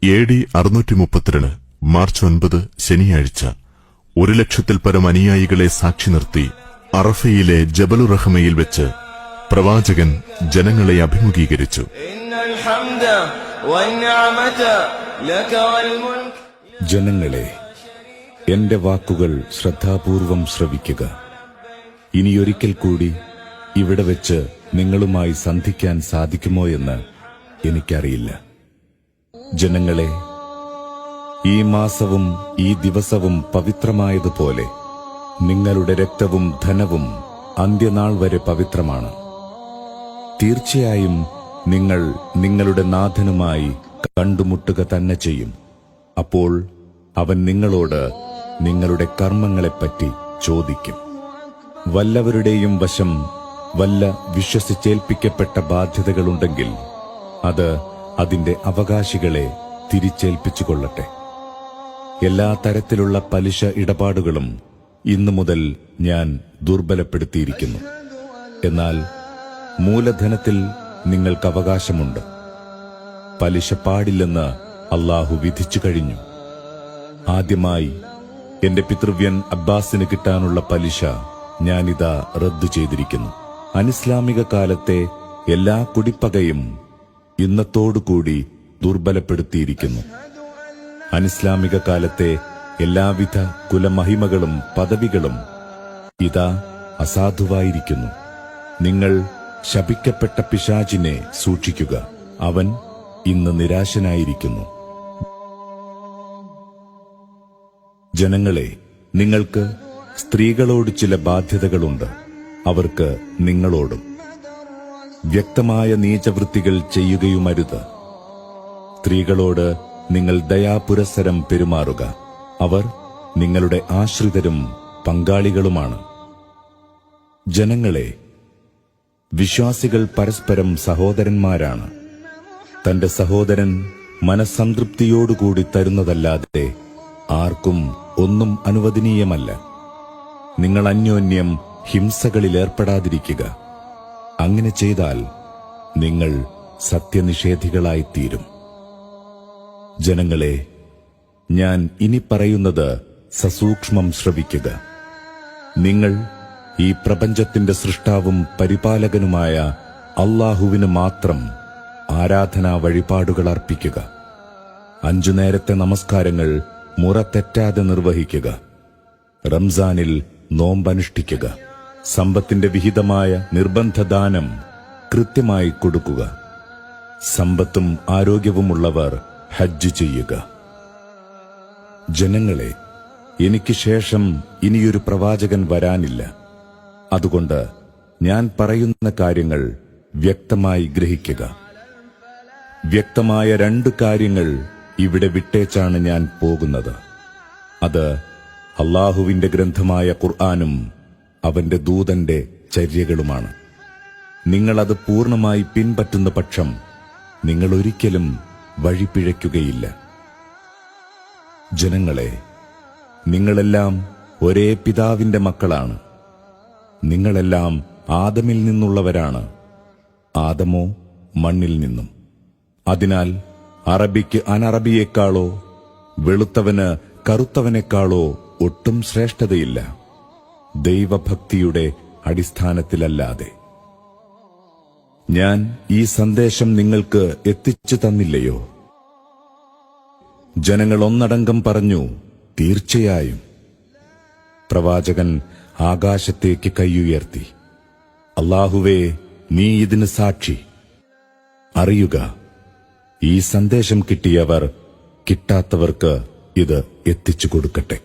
AD 632 March 9 ശനിയാഴ്ച 1,00,000-ൽ പരം അനുയായികളെ സാക്ഷി നിർത്തി അറഫയിലെ ജബലുറഹ്മയിൽ വെച്ച് പ്രവാചകൻ ജനങ്ങളെ അഭിമുഖീകരിച്ചു. ജനങ്ങളെ, എന്റെ വാക്കുകൾ ശ്രദ്ധാപൂർവം ശ്രവിക്കുക. ഇനിയൊരിക്കൽ കൂടി ഇവിടെ വെച്ച് നിങ്ങളുമായി സന്ധിക്കാൻ സാധിക്കുമോ എന്ന് എനിക്കറിയില്ല. ജനങ്ങളെ, ഈ മാസവും ഈ ദിവസവും പവിത്രമായതുപോലെ നിങ്ങളുടെ രക്തവും ധനവും അന്ത്യനാൾ വരെ പവിത്രമാണ്. തീർച്ചയായും നിങ്ങൾ നിങ്ങളുടെ നാഥനുമായി കണ്ടുമുട്ടുക തന്നെ ചെയ്യും. അപ്പോൾ അവൻ നിങ്ങളോട് നിങ്ങളുടെ കർമ്മങ്ങളെപ്പറ്റി ചോദിക്കും. വല്ലവരുടെയും വശം വല്ല വിശ്വസിച്ചേൽപ്പിക്കപ്പെട്ട ബാധ്യതകളുണ്ടെങ്കിൽ അത് അതിന്റെ അവകാശികളെ തിരിച്ചേൽപ്പിച്ചുകൊള്ളട്ടെ. എല്ലാ തരത്തിലുള്ള പലിശ ഇടപാടുകളും ഇന്നു മുതൽ ഞാൻ ദുർബലപ്പെടുത്തിയിരിക്കുന്നു. എന്നാൽ മൂലധനത്തിൽ നിങ്ങൾക്ക് അവകാശമുണ്ട്. പലിശ പാടില്ലെന്ന് അല്ലാഹു വിധിച്ചു കഴിഞ്ഞു. ആദ്യമായി എന്റെ പിതൃവ്യൻ അബ്ബാസിന് കിട്ടാനുള്ള പലിശ ഞാനിതാ റദ്ദു ചെയ്തിരിക്കുന്നു. അനിസ്ലാമിക കാലത്തെ എല്ലാ കുടിപ്പകയും ഇന്നത്തോടുകൂടി ദുർബലപ്പെടുത്തിയിരിക്കുന്നു. അനിസ്ലാമിക കാലത്തെ എല്ലാവിധ കുലമഹിമകളും പദവികളും ഇതാ അസാധുവായിരിക്കുന്നു. നിങ്ങൾ ശപിക്കപ്പെട്ട പിശാചിനെ സൂക്ഷിക്കുക. അവൻ ഇന്ന് നിരാശനായിരിക്കുന്നു. ജനങ്ങളെ, നിങ്ങൾക്ക് സ്ത്രീകളോട് ചില ബാധ്യതകളുണ്ട്. അവർക്ക് നിങ്ങളോടും. വ്യക്തമായ നീചവൃത്തികൾ ചെയ്യുകയുമരുത്. സ്ത്രീകളോട് നിങ്ങൾ ദയാപുരസ്സരം പെരുമാറുക. അവർ നിങ്ങളുടെ ആശ്രിതരും പങ്കാളികളുമാണ്. ജനങ്ങളെ, വിശ്വാസികൾ പരസ്പരം സഹോദരന്മാരാണ്. തന്റെ സഹോദരൻ മനസ്സംതൃപ്തിയോടുകൂടി തരുന്നതല്ലാതെ ആർക്കും ഒന്നും അനുവദനീയമല്ല. നിങ്ങൾ അന്യോന്യം ഹിംസകളിലേർപ്പെടാതിരിക്കുക. അങ്ങനെ ചെയ്താൽ നിങ്ങൾ സത്യനിഷേധികളായിത്തീരും. ജനങ്ങളെ, ഞാൻ ഇനി പറയുന്നത് സസൂക്ഷ്മം ശ്രവിക്കുക. നിങ്ങൾ ഈ പ്രപഞ്ചത്തിന്റെ സൃഷ്ടാവും പരിപാലകനുമായ അല്ലാഹുവിന് മാത്രം ആരാധനാ വഴിപാടുകൾ അർപ്പിക്കുക. 5 നേരത്തെ നമസ്കാരങ്ങൾ മുറ തെറ്റാതെ നിർവഹിക്കുക. റംസാനിൽ നോമ്പനുഷ്ഠിക്കുക. സമ്പത്തിന്റെ വിഹിതമായ നിർബന്ധദാനം കൃത്യമായി കൊടുക്കുക. സമ്പത്തും ആരോഗ്യവുമുള്ളവർ ഹജ്ജ് ചെയ്യുക. ജനങ്ങളെ, എനിക്ക് ശേഷം ഇനിയൊരു പ്രവാചകൻ വരാനില്ല. അതുകൊണ്ട് ഞാൻ പറയുന്ന കാര്യങ്ങൾ വ്യക്തമായി ഗ്രഹിക്കുക. വ്യക്തമായ 2 കാര്യങ്ങൾ ഇവിടെ വിട്ടേച്ചാണ് ഞാൻ പോകുന്നത്. അത് അല്ലാഹുവിന്റെ ഗ്രന്ഥമായ ഖുർആനും അവന്റെ ദൂതന്റെ ചര്യകളുമാണ്. നിങ്ങളത് പൂർണ്ണമായി പിൻപറ്റുന്ന പക്ഷം നിങ്ങൾ ഒരിക്കലും വഴിപിഴയ്ക്കുകയില്ല. ജനങ്ങളെ, നിങ്ങളെല്ലാം ഒരേ പിതാവിന്റെ മക്കളാണ്. നിങ്ങളെല്ലാം ആദമിൽ നിന്നുള്ളവരാണ്. ആദമോ മണ്ണിൽ നിന്നും. അതിനാൽ അറബിക്ക് അനറബിയേക്കാളോ വെളുത്തവന് കറുത്തവനേക്കാളോ ഒട്ടും ശ്രേഷ്ഠതയില്ല, ദൈവഭക്തിയുടെ അടിസ്ഥാനത്തിലല്ലാതെ. ഞാൻ ഈ സന്ദേശം നിങ്ങൾക്ക് എത്തിച്ചു തന്നില്ലയോ? ജനങ്ങൾ ഒന്നടങ്കം പറഞ്ഞു, തീർച്ചയായും. പ്രവാചകൻ ആകാശത്തേക്ക് കൈയുയർത്തി, അല്ലാഹുവേ, നീ ഇതിന് സാക്ഷി. അറിയുക, ഈ സന്ദേശം കിട്ടിയവർ കിട്ടാത്തവർക്ക് ഇത് എത്തിച്ചു കൊടുക്കട്ടെ.